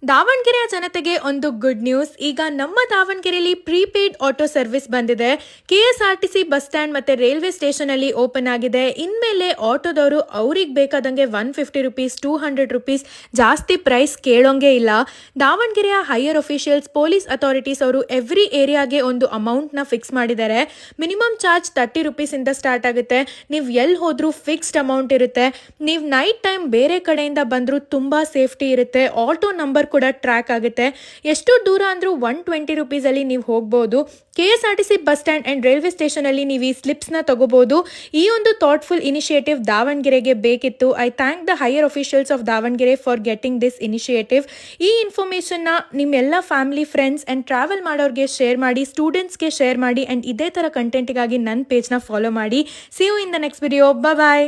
ದಾವಣಗೆರೆಯ ಜನತೆಗೆ ಒಂದು ಗುಡ್ ನ್ಯೂಸ್. ಈಗ ನಮ್ಮ ದಾವಣಗೆರೆಯಲ್ಲಿ ಪ್ರೀಪೇಯ್ಡ್ ಆಟೋ ಸರ್ವಿಸ್ ಬಂದಿದೆ. KSRTC ಬಸ್ ಸ್ಟ್ಯಾಂಡ್ ಮತ್ತು ರೈಲ್ವೆ ಸ್ಟೇಷನಲ್ಲಿ ಓಪನ್ ಆಗಿದೆ. ಇನ್ಮೇಲೆ ಆಟೋದವರು ಅವ್ರಿಗೆ ಬೇಕಾದಂಗೆ ₹150 ₹200 ಜಾಸ್ತಿ ಪ್ರೈಸ್ ಕೇಳೋಂಗೆ ಇಲ್ಲ. ದಾವಣಗೆರೆಯ ಹೈಯರ್ ಅಫಿಷಿಯಲ್ಸ್, ಪೊಲೀಸ್ ಅಥಾರಿಟೀಸ್ ಅವರು ಎವ್ರಿ ಏರಿಯಾಗೆ ಒಂದು ಅಮೌಂಟ್ನ ಫಿಕ್ಸ್ ಮಾಡಿದ್ದಾರೆ. ಮಿನಿಮಮ್ ಚಾರ್ಜ್ ₹30 ಇಂದ ಸ್ಟಾರ್ಟ್ ಆಗುತ್ತೆ. ನೀವು ಎಲ್ಲಿ ಹೋದ್ರೂ ಫಿಕ್ಸ್ಡ್ ಅಮೌಂಟ್ ಇರುತ್ತೆ. ನೀವು ನೈಟ್ ಟೈಮ್ ಬೇರೆ ಕಡೆಯಿಂದ ಬಂದರೂ ತುಂಬ ಸೇಫ್ಟಿ ಇರುತ್ತೆ. ಆಟೋ ನಂಬರ್ ಕೂಡ ಟ್ರ್ಯಾಕ್ ಆಗುತ್ತೆ. ಎಷ್ಟು ದೂರ ಅಂದರೂ ₹120 ಅಲ್ಲಿ ನೀವು ಹೋಗ್ಬೋದು. KSRTC bus stand and railway ಸ್ಟೇಷನಲ್ಲಿ ನೀವು ಈ ಸ್ಲಿಪ್ಸ್ನ ತಗೋಬೋದು. ಈ ಒಂದು ಥಾಟ್ಫುಲ್ ಇನಿಷಿಯೇಟಿವ್ ದಾವಣಗೆರೆಗೆ ಬೇಕಿತ್ತು. I thank the higher officials of Davanagere for getting this initiative. ಈ ಇನ್ಫಾರ್ಮೇಷನ್ನ ನಿಮ್ಮೆಲ್ಲ ಫ್ಯಾಮಿಲಿ, ಫ್ರೆಂಡ್ಸ್ ಆ್ಯಂಡ್ ಟ್ರಾವೆಲ್ ಮಾಡೋರಿಗೆ ಶೇರ್ ಮಾಡಿ, ಸ್ಟೂಡೆಂಟ್ಸ್ಗೆ ಶೇರ್ ಮಾಡಿ ಆ್ಯಂಡ್ ಇದೇ ಥರ ಕಂಟೆಂಟಿಗಾಗಿ ನನ್ನ ಪೇಜ್ನ ಫಾಲೋ ಮಾಡಿ. See you in the next video. Bye.